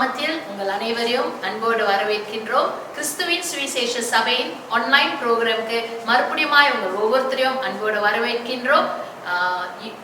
நாமத்தில் உங்கள் அனைவரையும் அன்போடு வரவேற்கின்றோம். கிறிஸ்துவின் சுவிசேஷ சபையின் ஆன்லைன் ப்ரோக்ராமுக்கு மறுபடியுமாய் உங்கள் ஒவ்வொருத்தரையும் அன்போடு வரவேற்கின்றோம்.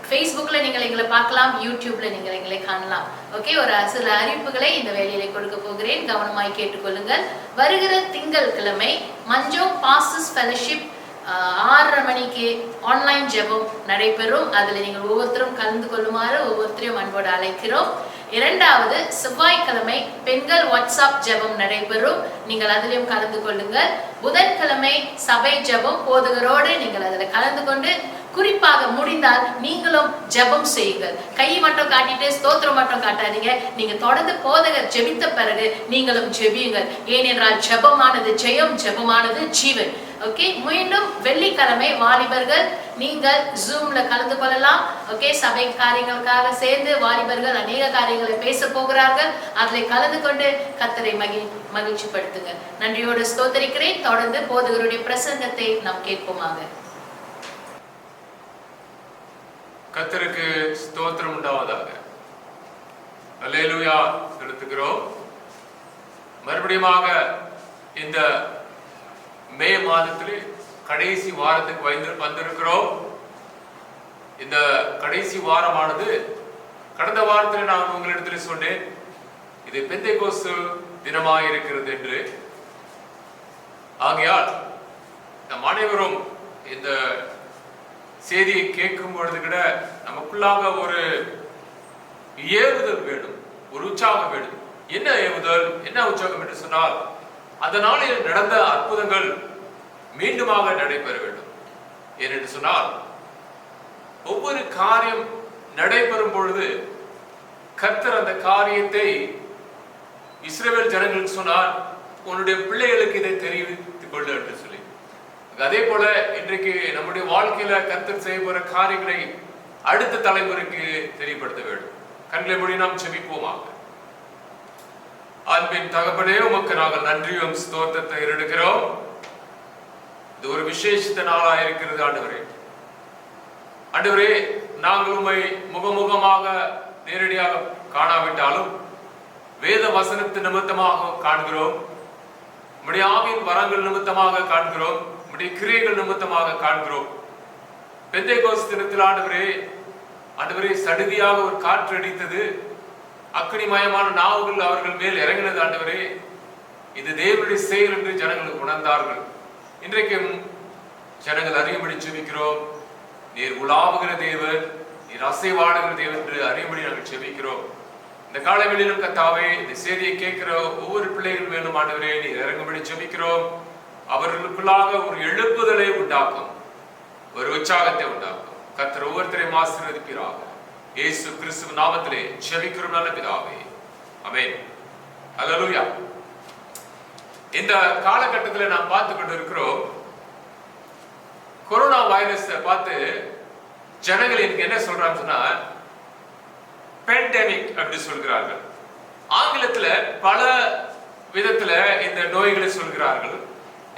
ஃபேஸ்புக்ல நீங்கள் எங்களை பார்க்கலாம், யூடியூப்ல நீங்கள் எங்களை காணலாம். ஓகே, ஒரு சில அறிவிப்புகளை இந்த வேலையில கொடுக்க போகிறேன், கவனமாய் கேட்டுக்கொள்ளுங்கள். வருகிற திங்கட்கிழமை மஞ்சோங் பாஸ்டர்ஸ் ஃபெலோஷிப் 6:30 மணிக்கு ஆன்லைன் ஜெபம் நடைபெறும். அதில் நீங்கள் ஒவ்வொருத்தரும் கலந்து கொள்ளுமாறு ஒவ்வொருத்தரையும் அன்போடு அழைக்கிறோம். இரண்டாவது செவ்வாய்க்கிழமை பெண்கள் வாட்ஸ்அப் ஜெபம் நடைபெறும். நீங்கள் அதிலும் கலந்து கொள்ளுங்கள். புதன்கிழமை சபை ஜெபம் போதகரோடு நீங்கள் அதில் கலந்து கொண்டு குறிப்பாக முடிந்தால் நீங்களும் ஜெபம் செய்யுங்கள். கை மட்டும் காட்டிட்டு ஸ்தோத்திரம் மட்டும் காட்டாதீங்க. நீங்க தொடர்ந்து போதகர் ஜெபித்த பிறகு நீங்களும் ஜெபியுங்கள். ஏனென்றால் ஜெபமானது ஜெயம், ஜெபமானது ஜீவன். ஓகே, மீண்டும் வெள்ளிக்கிழமை வாலிபர்கள் நீங்கள் ஜூம்ல கலந்து கொள்ளலாம். ஓகே, சபை காரியங்களுக்காக சேர்ந்து வாலிபர்கள் அநேக காரியங்களை பேச போகிறார்கள். அதில் கலந்து கொண்டு கர்த்தரை மகிழ்ச்சி படுத்துங்க. நன்றியோடு ஸ்தோத்தரிக்கிறேன். தொடர்ந்து போதகருடைய பிரசங்கத்தை நாம் கேட்போமாக. கர்த்தருக்கு ஸ்தோத்திரம் உண்டாவதாக. அல்லேலூயா செலுத்துகிறோம். மறுபடியுமாக இந்த மே மாதத்திலே கடைசி வாரத்துக்கு வந்திருக்கிறோம். இந்த கடைசி வாரமானது கடந்த வாரத்தில் நான் உங்களிடத்தில் சொன்னேன், இது பெந்தேகோஸ்து தினமாக இருக்கிறது என்று. ஆகையால் நம் அனைவரும் இந்த செய்தியை கேட்கும் பொழுது கூட நமக்குள்ளாக ஒரு ஏவுதல் வேண்டும், ஒரு உற்சாகம் வேண்டும். என்ன ஏவுதல், என்ன உற்சாகம் என்று சொன்னால், அதனால் நடந்த அற்புதங்கள் மீண்டுமாக நடைபெற வேண்டும். ஏனென்று சொன்னால், ஒவ்வொரு காரியம் நடைபெறும் பொழுது கர்த்தர் அந்த காரியத்தை இஸ்ரவேல் ஜனங்களுக்கு சொன்னார், உன்னுடைய பிள்ளைகளுக்கு இதை தெரிவித்துக் கொள்ள என்று சொல்லி. அதே போல இன்றைக்கு நம்முடைய வாழ்க்கையில கர்த்தர் செய்ய போற காரியங்களை அடுத்த தலைமுறைக்கு தெரியப்படுத்த வேண்டும். கண்களை மூடி நாம் செபிப்போமாக. அன்பின் தகப்பனே, உமக்கு நாங்கள் நன்றியும் ஸ்தோத்திரத்தை எடுக்கிறோம். இது ஒரு விசேஷித்த நாளா இருக்கிறது ஆண்டவரே. ஆண்டவரே, நாங்கள் உம்மை முகமுகமாக நேரடியாக காணாவிட்டாலும் வேத வசனத்து நிமித்தமாக காண்கிறோம், உம்முடைய ஆவியின் வரங்கள் நிமித்தமாக காண்கிறோம், உம்முடைய கிரியைகள் நிமித்தமாக காண்கிறோம். பெந்தேகோஸ்து தினத்தில் ஆண்டவரே சடுதியாக ஒரு காற்று அடித்தது, அக்கினிமயமான நாவுகள் அவர்கள் மேல் இறங்கினது. ஆண்டவரே, இது தேவனுடைய செயல் என்று ஜனங்கள் உணர்ந்தார்கள். இன்றைக்கும் ஜனங்கள் அறியும்படி செபிக்கிறோம். நீர் உலாவுகிற தேவன், நீர் அசைவாடுகிற தேவன் என்று அறியும்படி நாங்கள் செபிக்கிறோம். இந்த காலவெளியிலும் கர்த்தாவே, இந்த செய்தியை கேட்கிற ஒவ்வொரு பிள்ளைகள் மேலும் ஆண்டவரே நீர் இறங்கும்படி செபிக்கிறோம். அவர்களுக்குள்ளாக ஒரு எழுப்புதலை உண்டாக்கும், ஒரு உற்சாகத்தை உண்டாக்கும். கர்த்தர் ஒவ்வொருத்தரையும் ஆசீர்வதிப்பீராக. இயேசு கிறிஸ்துவின் நாமத்திலே ஜெபிக்கிறோம் நல்ல பிதாவே, ஆமென். அல்லேலூயா. இந்த காலகட்டத்தில் நாம் பார்த்து கொண்டு இருக்கிறோம், கொரோனா வைரஸை பார்த்து ஜனங்கள் எனக்கு என்ன சொல்றாங்க சொன்னா, பேண்டமிக் அப்படி சொல்கிறார்கள். ஆங்கிலத்துல பல விதத்துல இந்த நோய்களை சொல்கிறார்கள்.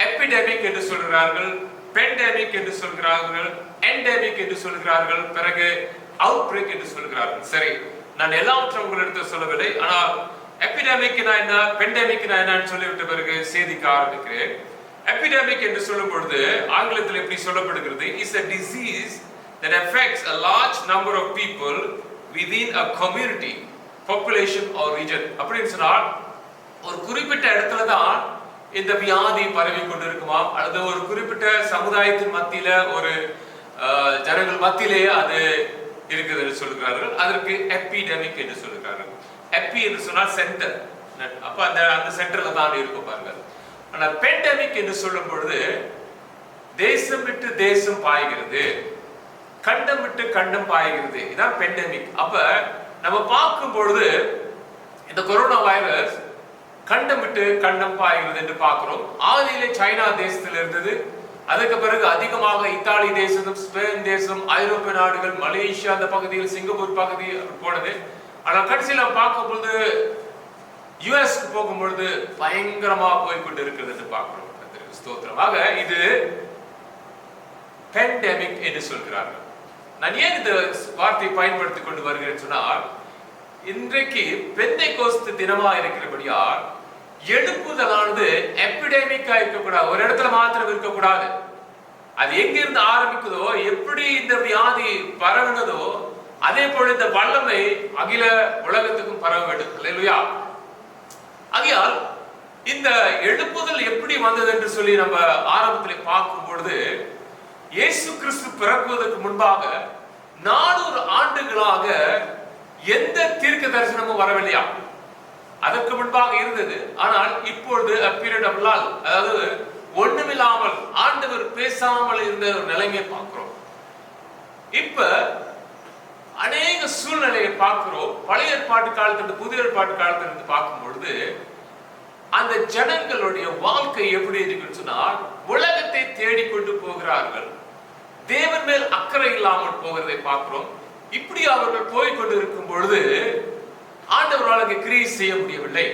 எபிடெமிக் என்று சொல்கிறார்கள், பெண்டமிக் என்று சொல்கிறார்கள், எண்டமிக் என்று சொல்கிறார்கள், பிறகு அவுட் பிரேக் என்று சொல்கிறார்கள். சரி, நான் எல்லாவற்றையும் உங்களிடத்தில் சொல்லவில்லை. ஆனால் எபிடமிக் என்ன, பெண்டமிக் என்னன்னு சொல்லிவிட்ட பிறகு செய்திக்க ஆரம்பிக்கிறேன். எபிடமிக் என்று சொல்லும் பொழுது ஆங்கிலத்தில் எப்படி சொல்லப்படுகிறது, is a disease that affects a large number of people within a community, population or region. அப்படின்னு சொன்னால் ஒரு குறிப்பிட்ட இடத்துல தான் இந்த வியாதி பரவி கொண்டிருக்குமாம், அல்லது ஒரு குறிப்பிட்ட சமுதாயத்தின் மத்தியில ஒரு ஜனங்கள் மத்தியிலேயே அது இருக்குது என்று சொல்கிறார்கள். அதற்கு எபிடமிக் என்று சொல்கிறார்கள். எபி என்று சொன்னால் சென்டர், அப்ப அந்த சென்டர்ல தான் இருக்கும் பாருங்க. ஆனால் பெண்டமிக் என்று சொல்லும் பொழுது தேசம் விட்டு தேசம் பாய்கிறது, கண்டம் விட்டு கண்டம் பாய்கிறது. இதான் பெண்டமிக். அப்ப நம்ம பார்க்கும் பொழுது இந்த கொரோனா வைரஸ் கண்டம் விட்டு கண்டம் பாய்கிறது என்று பார்க்கிறோம். ஆதியிலே சைனா தேசத்தில் இருந்தது, அதுக்கு பிறகு அதிகமாக இத்தாலி தேசம், ஸ்பெயின் தேசம், ஐரோப்பிய நாடுகள், மலேசியா அந்த பகுதியில், சிங்கப்பூர் பகுதி போனது. ஆனால் கடைசியில் பார்க்கும் பொழுது யுஎஸ்க்கு போகும் பொழுது பயங்கரமா போய்கொண்டு இருக்கிறது என்று பார்க்கிறோம். ஸ்தோத்திரமாக இது பெண்டமிக் என்று சொல்கிறார்கள். நான் ஏன் இந்த வார்த்தையை பயன்படுத்திக் கொண்டு வருகிறேன் சொன்னால், இன்றைக்கு பெந்தைக்கோஸ்து தினமா இருக்கிறபடியால் எழுப்புதலானது எபிடெமிக்கா இருக்கக்கூடாது, ஒரு இடத்துல மாத்திரம் இருக்கக்கூடாது. அது எங்கிருந்து ஆரம்பிக்குதோ, எப்படி இந்த வியாதி பரவுனதோ, அதே போல இந்த வல்லமை அகில உலகத்துக்கும் பரவ வேண்டும். அல்லேலூயா. ஆகையால் இந்த எழுப்புதல் எப்படி வந்தது என்று சொல்லி நம்ம ஆரம்பத்தில் பார்க்கும் பொழுது, இயேசு கிறிஸ்து பிறக்குவதற்கு முன்பாக 400 ஆண்டுகளாக எந்த தீர்க்க தரிசனமும் வரவில்லையா? அதற்கு முன்பாக இருந்தது. ஆனால் இப்பொழுது அதாவது ஒண்ணுமில்லாமல் ஆண்டவர் பேசாமல் இருந்த ஒரு நிலைமையை பார்க்கிறோம். இப்ப அநேக சூழ்நிலையை பார்க்கிறோம். பழைய ஏற்பாட்டு காலத்திலிருந்து புதிய ஏற்பாட்டு காலத்திலிருந்து பார்க்கும் பொழுது அந்த ஜனங்களுடைய வாழ்க்கை எப்படி இருக்குன்னு சொன்னால், உலகத்தை தேடிக்கொண்டு போகிறார்கள், தேவன் மேல் அக்கறை இல்லாமல் போகிறதை பார்க்கிறோம். இப்படி அவர்கள் போய்கொண்டு இருக்கும் பொழுது ஆண்டவரால் கிரியை செய்ய முடியவில்லை.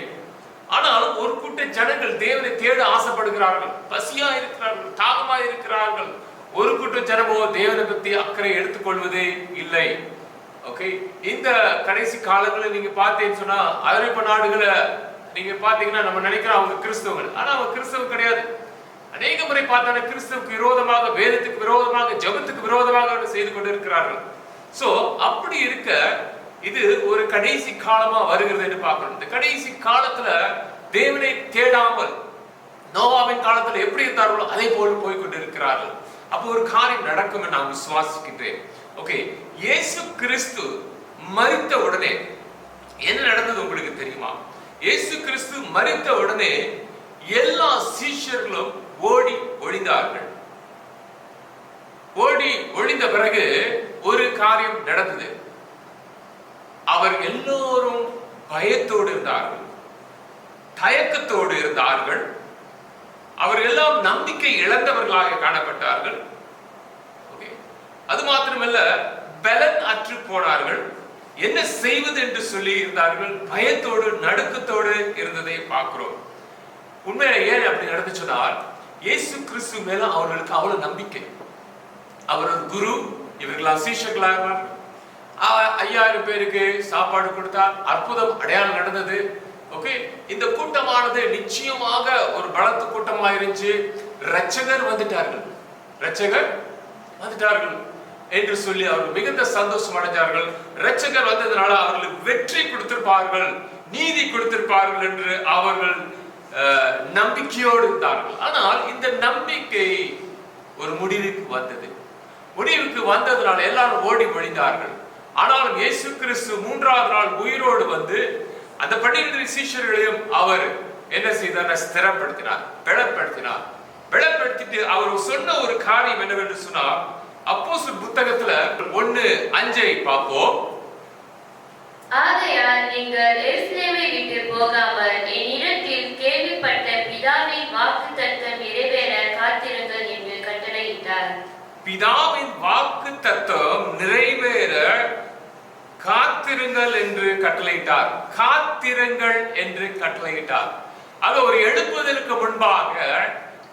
ஆனால் ஒரு கூட்ட ஜனங்கள் தேவனை தேட ஆசைப்படுகிறார்கள், பசியா இருக்கிறார்கள், தாகமா இருக்கிறார்கள். ஒரு கூட்ட ஜனமோ தேவனை பத்தி அக்கறை எடுத்துக்கொள்வதே இல்லை. ஓகே, இந்த கடைசி காலங்களில் நீங்க பார்த்தீங்கன்னு சொன்னா ஐரோப்பா நாடுகளை நீங்க பாத்தீங்கன்னா நம்ம நினைக்கிறோம் அவங்க கிறிஸ்தவர்கள், ஆனா அவங்க கிறிஸ்தவம் கிடையாது. அநேக முறை பார்த்தா கிறிஸ்துவுக்கு விரோதமாக, வேதத்துக்கு விரோதமாக, ஜெபத்துக்கு விரோதமாக செய்து கொண்டிருக்கிறார்கள். சோ அப்படி இருக்க இது ஒரு கடைசி காலமா வருகிறது என்று பார்க்கணும். இந்த கடைசி காலத்துல தேவனை தேடாமல் நோவாவின் காலத்துல எப்படி இருந்தார்களோ அதே போல போய் கொண்டிருக்கிறார்கள். அப்போ ஒரு காரியம் நடக்கும் என்று நான் விசுவாசிக்கின்றேன். ஓகே, இயேசு கிறிஸ்து மரித்த உடனே என்ன நடந்தது உங்களுக்கு தெரியுமா? இயேசு கிறிஸ்து மரித்த உடனே எல்லா சீஷர்களும் ஓடி ஒளிந்தார்கள். ஓடி ஒளிந்த பிறகு ஒரு காரியம் நடந்தது. அவர் எல்லோரும் பயத்தோடு இருந்தார்கள், தயக்கத்தோடு இருந்தார்கள். அவர்கள் எல்லாம் நம்பிக்கை இழந்தவர்களாக காணப்பட்டார்கள். அது மாத்திரமல்ல, பலன் அற்று போனார்கள். என்ன செய்வது என்று சொல்லி இருந்தார்கள். பயத்தோடு நடுக்கத்தோடு இருந்ததை பார்க்கிறோம். உண்மையில ஏன் அப்படி நடந்து சொன்னால், இயேசு கிறிஸ்து மேல அவர்களுக்கு அவ்வளவு நம்பிக்கை. அவர் குரு, இவர்களா சீஷர்களாக 5000 பேருக்கு சாப்பாடு கொடுத்தார். அற்புதம், அடையாளம் நடந்தது. ஓகே, இந்த கூட்டமானது நிச்சயமாக ஒரு பலத்த கூட்டமா இருந்துச்சு. இரட்சகர் வந்துட்டார்கள், இரட்சகர் வந்துட்டார்கள் என்று சொல்லி அவர்கள் மிகுந்த சந்தோஷம் அடைஞ்சார்கள். இரட்சகர் வந்ததனால அவர்களுக்கு வெற்றி கொடுத்திருப்பார்கள், நீதி கொடுத்திருப்பார்கள் என்று அவர்கள் நம்பிக்கையோடு இருந்தார்கள். ஆனால் இந்த நம்பிக்கை ஒரு முடிவுக்கு வந்தது. முடிவுக்கு வந்ததனால எல்லாரும் ஓடி ஒளிந்தார்கள். ஆனாலும் இயேசு கிறிஸ்து 3ஆவது நாள் உயிரோடு வந்து அந்த 12 சீஷர்களையும் அவர் என்ன செய்தார்? ஸ்திரப்படுத்தினார், பலப்படுத்தினார். பலப்படுத்திட்டு அவர் சொன்ன ஒரு காரியம் என்னவென்று சொன்னார், அப்போஸ்தலர் புத்தகத்துல 1:5 பார்ப்போம். ஆகையால் நீங்கள் எருசலேமை விட்டு போகாமல் என்னிடத்தில் கேள்விப்பட்ட பிதாவின் வாக்குத்தத்தம் நிறைவேற காத்திருங்கள் என்று கட்டளையிட்டார். பிதாவின் வாக்குத்தத்தம் நிறைவேற காத்திருங்கள் என்று கட்டளையிட்டார். காத்திருங்கள் என்று கட்டளையிட்டார். அது ஒரு எழுப்புதலுக்கு முன்பாக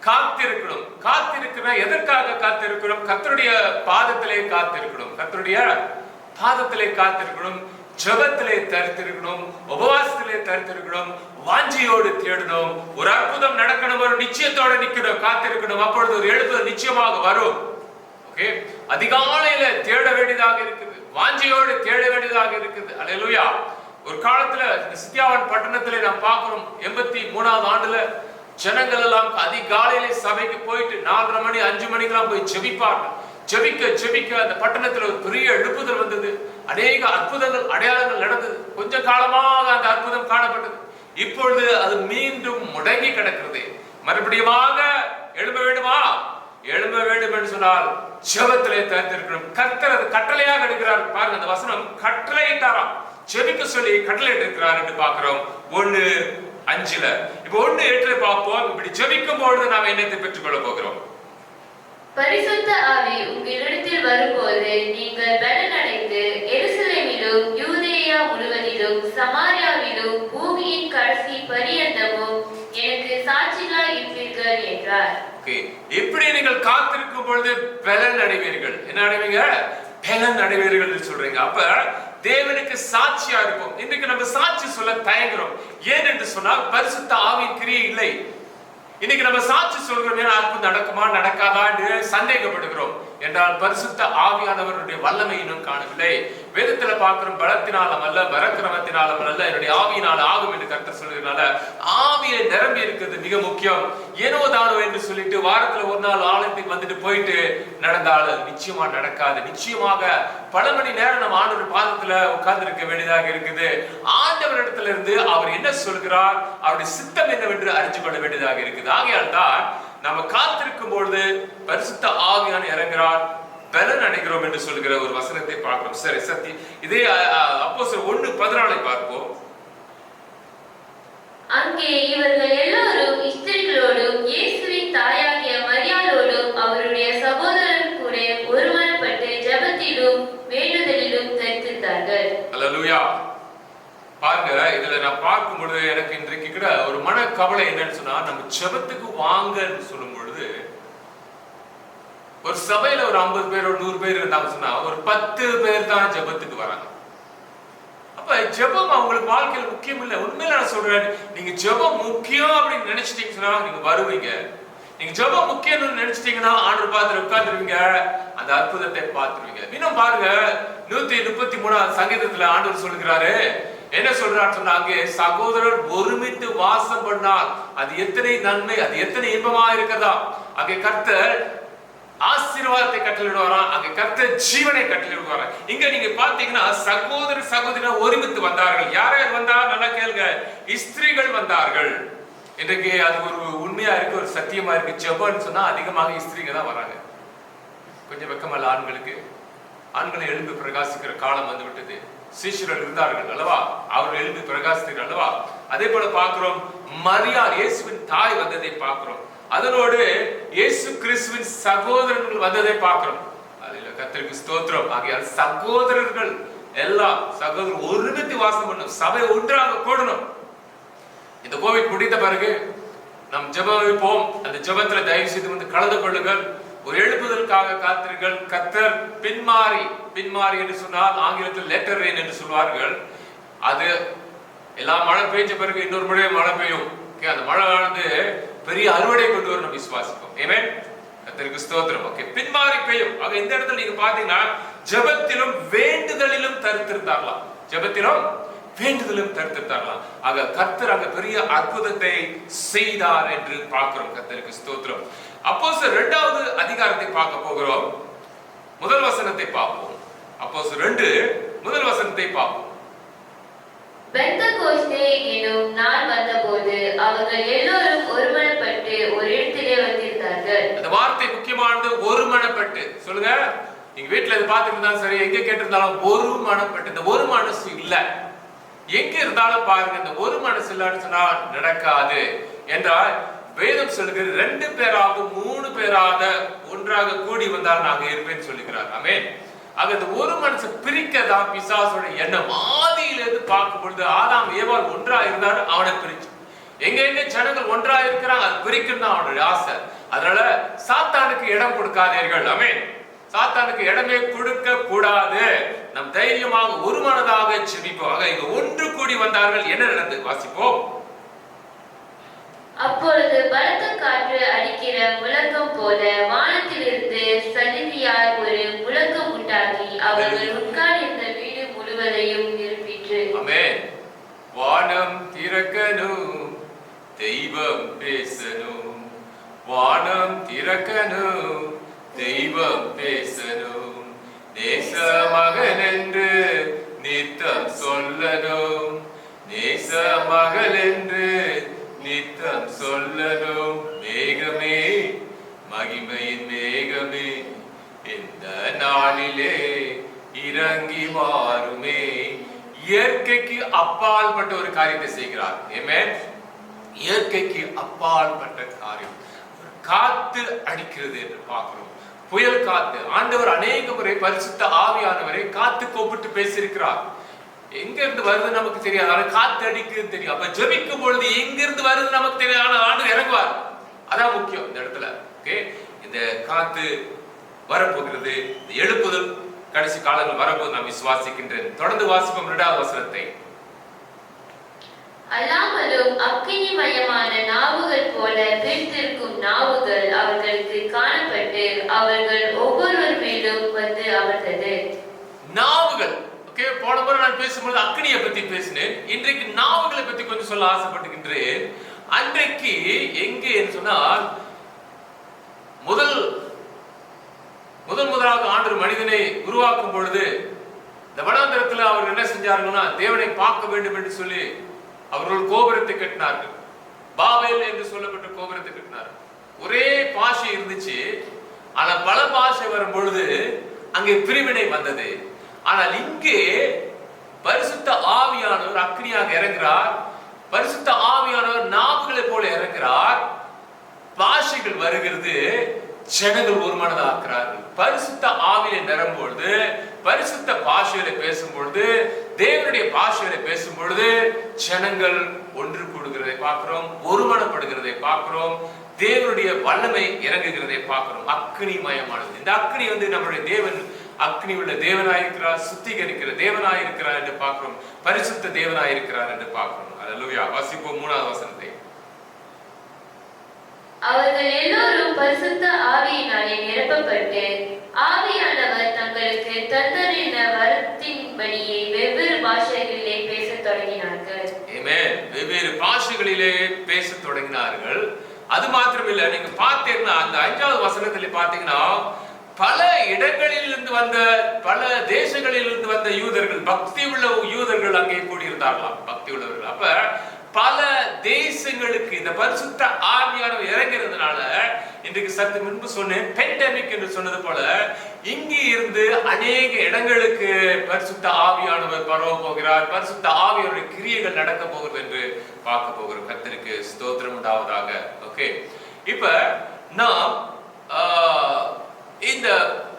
காத்திருக்கணும். காத்திருக்கணும். எதற்காக காத்திருக்கணும்? கர்த்தருடைய பாதத்திலே காத்திருக்கணும். கர்த்தருடைய பாதத்திலே காத்திருக்கணும். ஜெபத்திலே தரித்திருக்கணும், உபவாசத்திலே தரித்திருக்கணும், வாஞ்சியோடு தேடணும். ஒரு அற்புதம் நடக்கணும், ஒரு நிச்சயத்தோட நிக்கணும், காத்திருக்கணும். அப்பொழுது ஒரு எழுப்புதல் நிச்சயமாக வரும். ஓகே, அதிகாலையில தேட வேண்டியதாக இருக்குது, வாஞ்சியோடு தேட வேண்டியதாக இருக்குது. அல்லேலூயா. ஒரு காலத்துல சித்தியாவன் பட்டணத்திலே நாம் பார்க்கிறோம், 83ஆவது ஆண்டுல ஜனங்கள் எல்லாம் அதிகாலையில சபைக்கு போயிட்டு 4:30 மணி 5 மணிக்கெல்லாம் போய் ஜெபிப்பார்கள். ஜெபிக்க ஜெபிக்க அந்த பட்டணத்துல ஒரு பெரிய எழுப்புதல் வந்தது. அநேக அற்புதங்கள், அடையாளங்கள் நடந்தது. கொஞ்ச காலமாக அந்த அற்புதம் காணப்பட்டது. இப்பொழுது அது மீண்டும் முடங்கி கிடக்கிறது. மறுபடியுமாக எழும்ப வேண்டுமா? எழும்ப வேண்டும் என்று சொன்னால் ஜெபத்திலே தரித்திருக்கணும். கர்த்தர் அது கட்டளையாக எடுக்கிறார். பாருங்க, அந்த வசனம் கட்டளையிட்டாராம், ஜெபிக்க சொல்லி கட்டளையிட்டு இருக்கிறார் என்று பார்க்கிறோம் 1:5. இப்ப 1:8 பார்ப்போம். இப்படி ஜெபிக்கும் பொழுது நாம் என்னத்தை பெற்றுக் கொள்ள போகிறோம்? பரிசுத்த ஆவி உங்களிடத்தில் வரும்போது நீங்கள் பலனடைந்து எருசலேமிலும் யூதேயா முழுவதிலும் சமாரியாவிலும் பூமியின் கடைசி பரியந்தமும் எனக்கு சாட்சிகளாய் இருப்பீர்கள் என்றார். எப்படி நீங்கள் காத்திருக்கும் பொழுது பலன் அடைவீர்கள். என்ன அடைவீங்க? பலன் அடைவீர்கள் சொல்றீங்க. அப்ப தேவனுக்கு சாட்சியா இருப்போம். இன்றைக்கு நம்ம சாட்சி சொல்ல தயங்குறோம். ஏன் என்று சொன்னால் பரிசுத்த ஆவியின் கிரியை இல்லை. இன்னைக்கு நம்ம சாட்சி சொல்கிறோம், ஏன்னா அற்புதம் நடக்குமா நடக்காதா என்று சந்தேகப்படுகிறோம். என்றால் பரிசுத்த ஆவியானவருடைய வல்லமை இன்னும் காணவில்லை. வேதத்துல பார்க்கிறோம், பலத்தினாலும் அல்ல பராக்கிரமத்தினாலும் அல்ல என்னுடைய ஆவியினால் ஆகும் என்று கர்த்தர் சொல்கிறதுனால ஆவியை நிரம்பி இருக்கிறது மிக முக்கியம். ஏனோ தானோ என்று சொல்லிட்டு வாரத்துல ஒரு நாள் ஆலயத்துக்கு வந்துட்டு போயிட்டு நடந்தாலும் நிச்சயமா நடக்காது. நிச்சயமாக பல மணி நேரம் நம்ம ஆண்டவர் பாதத்துல உட்கார்ந்து இருக்க வேண்டியதாக இருக்குது. ஆண்டவரிடத்துல இருந்து அவர் என்ன சொல்கிறார், அவருடைய சித்தம் என்னவென்று அறிஞ்சு கொள்ள வேண்டியதாக இருக்குது. ஆகையால் தான் நம்ம காத்திருக்கும் பொழுது பரிசுத்த ஆவியான இறங்குகிறார், பலன் அடைகிறோம் என்று சொல்கிற ஒரு வசனத்தை பார்க்கிறோம். சரி, சத்தி இதே அப்போஸ்தலர் 1:14 பார்ப்போம். அங்கே இவர்கள் எல்லோரும் ஸ்திரீகளோடும் இயேசுவின் தாயாகிய மரியாளோடும் அவருடைய சகோதரரும் கூட ஒருமனப்பட்டு ஜெபத்திலும் வேண்டுதலிலும் தரித்திருந்தார்கள். அல்லேலூயா. பாருங்க, இதுல நான் பார்க்கும் பொழுது எனக்கு இன்றைக்கு கூட ஒரு மன கவலை என்னன்னு சொன்னா, நம்ம ஜெபத்துக்கு வாங்கன்னு சொல்லும் பொழுது ஒரு சபையில ஒரு 50 பேர் ஒரு 100 பேர் இருந்தாங்க சொன்னா ஒரு 10 பேர் தான் ஜெபத்துக்கு வராங்க. அப்ப ஜெபம் அவங்களுக்கு வாழ்க்கையில முக்கியம் இல்லை. உண்மையில நான் சொல்றேன், நீங்க ஜெபம் முக்கியம் அப்படின்னு நினைச்சிட்டீங்க சொன்னா நீங்க வருவீங்க. நீங்க ஜெபம் முக்கியம்னு நினைச்சிட்டீங்கன்னா ஆண்டவர் பார்த்து உட்கார்ந்துருவீங்க, அந்த அற்புதத்தை பார்த்துருவீங்க. இன்னும் பாருங்க, 133 சங்கீதத்துல ஆண்டவர் சொல்கிறாரு, என்ன சொல்றாரு சொன்னா, அங்கே சகோதரர் ஒருமித்து வாசம் பண்ணால் அது எத்தனை நன்மை, அது எத்தனை இன்பமா இருக்கிறதா. அங்கே கர்த்தர் ஆசீர்வாதத்தை கட்டளையிடுவாராம், அங்கே கர்த்தர் ஜீவனை கட்டளையிடுவாராம். இங்க நீங்க பாத்தீங்கன்னா சகோதர சகோதரர் ஒருமித்து வந்தார்கள். யார் யார் வந்தார் நல்லா கேளுங்க, ஸ்திரீகள் வந்தார்கள். இன்றைக்கு அது ஒரு உண்மையா இருக்கு, ஒரு சத்தியமா இருக்கு. ஜெபம்னு சொன்னா அதிகமாக ஸ்திரீங்க தான் வராங்க. கொஞ்சம் வெக்கமல்ல ஆண்களுக்கு? ஆண்களை எழுந்து பிரகாசிக்கிற காலம் வந்து விட்டது. சீஷர்கள் இருந்தார்கள் அல்லவா, அவர்கள் எழுந்து பிரகாசித்தார்கள் அல்லவா. அதே போல பார்க்கிறோம், மரியாள் இயேசுவின் தாய் வந்ததை பார்க்கிறோம். அதனோடு இயேசு கிறிஸ்துவின் சகோதரர்கள் வந்ததை பார்க்கிறோம். அதில் கர்த்தருக்கு ஸ்தோத்திரம். ஆகையால் சகோதரர்கள் எல்லாம் சகோதரர் ஒருமித்து வாசம் பண்ணணும், சபை ஒன்றாக கூடணும். இந்த கோவிட் முடிந்த பிறகு நம் ஜெபம் வைப்போம். அந்த ஜெபத்துல தயவு செய்து வந்து கலந்து கொள்ளுங்கள். ஒரு எழுப்புதலுக்காக காத்திருங்கள். கர்த்தர் பின்மாறி என்று சொன்னால் ஆங்கிலத்தில் லேட்டர் ரெயின் என்று சொல்வார்கள். அது எல்லாம் மழை பெய்ஞ்ச பிறகு இன்னொரு முறை மழை பெய்யும். அந்த மழை வந்து பெரிய அறுவடை கொண்டு வரும் நம்ம விசுவாசிப்போம். ஆமென். கர்த்தருக்கு ஸ்தோத்திரம். ஓகே, பின்மாறி பெய்யும். ஆக இந்த இடத்துல நீங்க பாத்தீங்கன்னா ஜெபத்திலும் வேண்டுதலிலும் தரித்திருந்தார்களாம். ஜெபத்திலும் வேண்டுதலும் தரித்திருந்தார்களாம். ஆக கர்த்தர் அங்க பெரிய அற்புதத்தை செய்தார் என்று பார்க்கிறோம். கர்த்தருக்கு ஸ்தோத்திரம். அப்போஸ்தலர் 2வது அதிகாரத்தை பார்க்க போகிறோம். முதல் வசனத்தை பார்ப்போம். அப்போஸ்தலர் 2 முதல் வசனத்தை பார்ப்போம். பெந்தகோஸ்தே எனும் நாள் வந்தபோது அவர்கள் எல்லோரும் ஒருமனப்பட்டு ஒரு இடத்திலே வந்திருந்தார்கள். அந்த வார்த்தை முக்கியமானது, ஒருமனப்பட்டு. சொல்லுங்க, நீங்க வீட்டுல இதை பார்த்துட்டு இருந்தாலும் சரி, எங்க கேட்டிருந்தாலும் ஒருமனப்பட்டு. இந்த ஒரு மனசு இல்ல, எங்க இருந்தாலும் பாருங்க, இந்த ஒரு மனசு இல்லன்னு சொன்னா நடக்காது என்றால் வேதம் சொல்லுகிற 2 பேராவது 3 பேராத ஒன்றாக கூடி வந்தால் நாங்க இருப்பேன்னு சொல்லுகிறார். ஆமென். ஆக இந்த ஒரு மனசு பிரிக்கதான் பிசாசோட எண்ணம். ஆதியிலிருந்து பார்க்கும் பொழுது ஆதாம் ஏவாள் ஒன்றா இருந்தாரு, அவனை பிரிச்சு. எங்க ஜனங்கள் ஒன்றா இருக்கிறாங்க, அது பிரிக்கணும் தான் அவனுடைய ஆசை. அதனால சாத்தானுக்கு இடம் கொடுக்காதீர்கள். ஆமென். சாத்தானுக்கு இடமே கொடுக்க கூடாது. நம் தைரியமாக ஒரு மனதாக ஜெபிப்போம். இங்க ஒன்று கூடி வந்தார்கள். என்ன நடந்தது வாசிப்போம். அப்பொழுது பலத்த காற்று அடிக்கிற முழக்கம் போல வானத்திலிருந்து சதிதியாய் ஒரு முழக்கம் உண்டாகி அவர்கள் உட்கார்ந்திருந்த வீடு முழுவதையும் நிரப்பிற்று. ஆமென். வானம் திறக்கணும், தெய்வம் பேசணும். வானம் திறக்கணும், தெய்வம் பேசணும். நேச மகன் என்று நித்தம் சொல்லணும். நேச மகள் என்று நித்தம் சொல்லணும். மேகமே, மகிமையின் மேகமே, இந்த நாளிலே இறங்கி வாருமே. இயற்கைக்கு அப்பால்பட்ட ஒரு காரியத்தை செய்கிறார். ஆமென். இயற்கைக்கு அப்பால்பட்ட காரியம். காத்து அடிக்கிறது என்று பார்க்கிறோம். புயல் காத்து. ஆண்டவர் அநேக முறை பரிசுத்த ஆவியானவரை காத்து கூப்பிட்டு பேசியிருக்கிறார். எங்க இருந்து வருது நமக்கு தெரியாது, ஆனா காத்து அடிக்குது தெரியும். அப்ப ஜெபிக்கும் பொழுது எங்க இருந்து வருது நமக்கு தெரியாது, ஆனா ஆண்டவர் இறங்குவார். அதான் முக்கியம் இந்த இடத்துல. ஓகே, இந்த காத்து வரப்போகிறது, இந்த எழுப்புதல் கடைசி காலங்கள் வரும்போது நான் விசுவாசிக்கின்றேன். தொடர்ந்து வாசிப்போம் 2வது வசனத்தை. அல்லாமலும் அக்கினிமயமான நாவுகள் போல பிரித்திருக்கும் நாவுகள் அவர்களுக்கு காணப்பட்டு அவர்கள் ஒவ்வொருவர் மேலும் வந்து அமர்ந்தது. நாவுகள், ஓகே, போன முறை நான் பேசும்போது அக்னியை பத்தி பேசினேன். இன்றைக்கு நாவுகளை பத்தி கொஞ்சம் சொல்ல ஆசைப்பட்டுகின்றேன். அன்றைக்கு எங்கே சொன்னால் முதலாவது ஆண்டவர் மனிதனை உருவாக்கும் பொழுது இந்த வனாந்தரத்தில் அவர்கள் என்ன செஞ்சார்கள்னா தேவனை பார்க்க வேண்டும் என்று சொல்லி அவர்கள் கோபுரத்தை கட்டினார்கள். பாபேல் என்று சொல்லப்பட்ட கோபுரத்தை கட்டினார்கள். ஒரே பாஷை இருந்துச்சு. ஆனா பல பாஷை வரும் பொழுது அங்கே பிரிவினை வந்தது. ஆனால் இங்கே பரிசுத்த ஆவியானவர் அக்னியாக இறங்குகிறார். பரிசுத்த ஆவியானவர் நாவுகளை போல இறங்குகிறார். பாஷைகள் வருகிறது. ஜனங்கள் ஒரு மனதாக்குறார்கள். பரிசுத்த ஆவியை நிரம்பொழுது, பரிசுத்த பாஷைகளை பேசும்பொழுது, தேவனுடைய பாஷைகளை பேசும்பொழுது ஜனங்கள் ஒன்று கூடுகிறதை பார்க்கிறோம், ஒருமனப்படுகிறதை பார்க்கிறோம், தேவனுடைய வல்லமை இறங்குகிறதை பார்க்கிறோம். அக்னிமயமானது. இந்த அக்னி நம்முடைய தேவன் அக்னி உள்ள தேவனாயிருக்கிறார், சுத்திகரிக்கிற தேவனாயிருக்கிறார் என்று பார்க்கிறோம், பரிசுத்த தேவனாயிருக்கிறார் என்று பார்க்கிறோம். அல்லேலூயா. வாசிப்போம் 3வது வசனத்தை. அவர்கள் எல்லோரும் பரிசுத்த ஆவியினாலே நிரப்பப்பட்டு ஆவியானவர் தங்களுக்கு தந்தரின வரத்தின்படியே வெவ்வேறு பாஷைகளிலே பேசத் தொடங்கினார்கள். ஆமென். வெவ்வேறு பாஷைகளிலே பேசத் தொடங்கினார்கள். அது மாத்திரமில்லை, நீங்க பார்த்தீங்கன்னா அந்த 5வது வசனத்துல பார்த்தீங்கன்னா பல இடங்களிலிருந்து வந்த, பல தேசங்களிலிருந்து வந்த யூதர்கள், பக்தி உள்ள யூதர்கள் அங்கே கூடியிருந்தார்களாம். பக்தி உள்ளவர்கள். அப்ப பல தேசங்களுக்கு இந்த பரிசுத்த ஆவியானவர் இறங்கிறதுனால, இன்றைக்கு சற்று முன்பு சொன்னேன் பெண்டமிக் என்று சொன்னது போல, இங்கே இருந்து அநேக இடங்களுக்கு பரிசுத்த ஆவியானவர் பரவ போகிறார். பரிசுத்த ஆவியானவருடைய கிரியைகள் நடக்க போகிறது என்று பார்க்க போகிறோம். கர்த்தருக்கு ஸ்தோத்திரம் உண்டாவதாக. ஓகே, இப்ப நாம் இந்த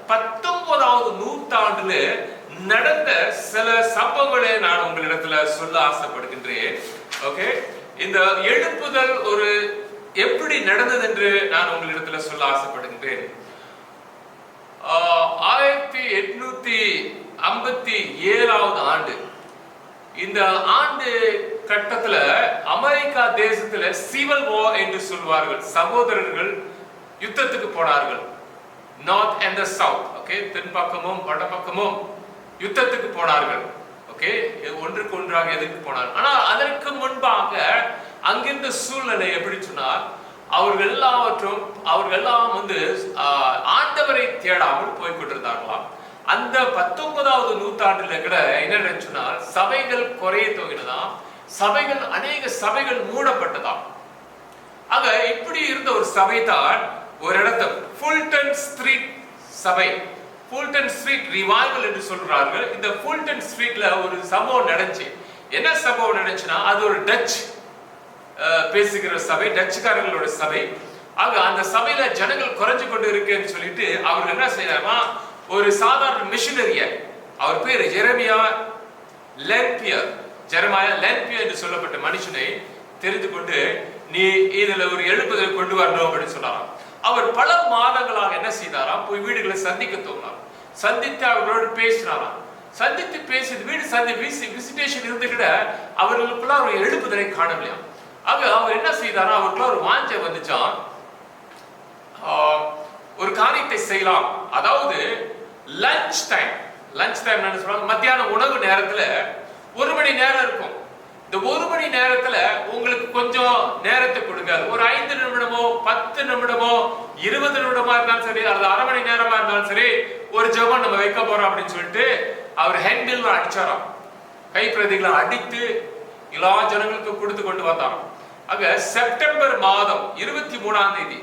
19வது நூற்றாண்டுல நடந்த சில சம்பவங்களை நான் உங்களிடத்துல சொல்ல ஆசைப்படுகின்றேன். ஓகே, இந்த எழுப்புதல் ஒரு எப்படி நடந்தது என்று நான் உங்களிடத்துல சொல்ல ஆசைப்படுகின்றேன். 1857வது ஆண்டு, இந்த ஆண்டு கட்டத்துல அமெரிக்கா தேசத்துல சிவில் வார் என்று சொல்வார்கள். சகோதரர்கள் யுத்தத்துக்கு போனார்கள். North and the south, okay, தென் பக்கமும் வட பக்கமும் யுத்தத்துக்கு போனார்கள். ஓகே, ஒன்றுக்கு ஒன்றாக எதிர்த்து போனார்கள். ஆனா அதற்கு முன்பாக அங்கிருந்த சூழ்நிலை எப்படி சொன்னால், அவர்கள் எல்லாம் ஆண்டவரை தேடாமல் போய் கொண்டிருந்தார்களாம். அந்த 19வது நூற்றாண்டுல கூட என்ன சொன்னால், சபைகள் குறைய துவங்கினதாம். அநேக சபைகள் மூடப்பட்டதாம். ஆக இப்படி இருந்த ஒரு சபை தான் ஒரு இடத்துல ஃபுல்டன் ஸ்ட்ரீட் சபை, ஃபுல்டன் ஸ்ட்ரீட் ரிவைவல் என்று சொல்றார்கள். இந்த ஃபுல்டன் ஸ்ட்ரீட்ல ஒரு சம்பவம் நடந்துச்சு. என்ன சம்பவம் நடந்துச்சுன்னா, அது ஒரு டச் பேசுகிற சபை, டச்சுக்காரர்களோட சபை. ஆக அந்த சபையில ஜனங்கள் குறைஞ்சு கொண்டு இருக்குன்னு சொல்லிட்டு அவர் என்ன செய்யறாருன்னா, ஒரு சாதாரண மிஷனரிய, அவர் பேர் ஜெரமியா லென்பியர் என்று சொல்லப்பட்ட மனுஷனை தெரிந்து கொண்டு, நீ இதுல ஒரு எழுப்புதலை கொண்டு வரணும் அப்படின்னு சொன்னாராம். அவர் பல மாதங்களாக என்ன செய்தாராம், போய் வீடுகளை சந்திக்க தோணார். சந்தித்து அவர்களோடு பேசினாராம். சந்தித்து பேசி வீடு விசிட்டேஷன் இருந்துகிட்ட அவர்களுக்குள்ள ஒரு எழுப்புதலை காணலையாம். ஆக அவர் என்ன செய்தாரா, அவருக்குள்ள ஒரு வாஞ்சை வந்துச்சான், ஒரு காரியத்தை செய்யலாம். அதாவது லஞ்ச் டைம் சொல்றாங்க, மத்தியான உணவு நேரத்துல 1 மணி நேரம் இருக்கும். இந்த 1 மணி நேரத்துல உங்களுக்கு கொஞ்சம் நேரத்தை கொடுங்க. ஒரு 5 நிமிடமோ 10 நிமிடமோ 20 நிமிடமா இருந்தாலும் சரி, அல்லது அரை மணி நேரமா இருந்தாலும் சரி, ஒரு ஜெபம் நம்ம வைக்க போறோம் அப்படின்னு சொல்லிட்டு அவர் ஹேண்டில் அடிச்சாராம். கைப்பிரதிகளை அடித்து எல்லா ஜனங்களுக்கு கொடுத்து கொண்டு வந்தாராம். ஆக செப்டம்பர் மாதம் 23ஆம் தேதி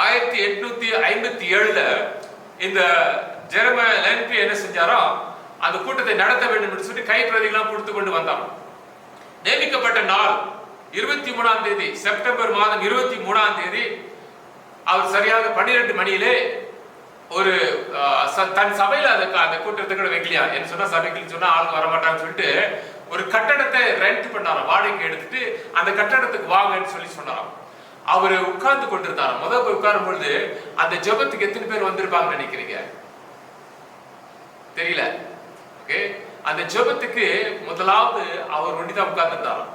1857ல இந்த ஜெரமியா லென்பி என்ன செஞ்சாரோ, அந்த கூட்டத்தை நடத்த வேண்டும் என்று சொல்லி கைப்பிரதிகளாம் கொடுத்து கொண்டு வந்தாராம். நியமிக்கப்பட்ட நாள் 23ஆம் தேதி, செப்டம்பர் மாதம் 23ஆம் தேதி, அவர் சரியாக 12 மணியிலே ஒரு தன் சபையில அந்த கூட்டத்தை கூட வைக்கலையா என்ன சொன்னா, சபைக்கு சொன்னா ஆளுங்க வரமாட்டாங்கன்னு சொல்லிட்டு ஒரு கட்டடத்தை ரெண்ட் பண்ணாராம், வாடகைக்கு எடுத்துட்டு அந்த கட்டடத்துக்கு வாங்கன்னு சொல்லி சொன்னாராம். அவரு உட்கார்ந்து கொண்டிருந்தாராம். முதல் போய் உட்காரும் பொழுது அந்த ஜெபத்துக்கு எத்தனை பேர் வந்திருப்பாங்கன்னு நினைக்கிறீங்க? தெரியல. ஓகே, அந்த ஜெபத்துக்கு முதலாவது அவர் ஒண்டிதான் உட்கார்ந்துட்டாராம்.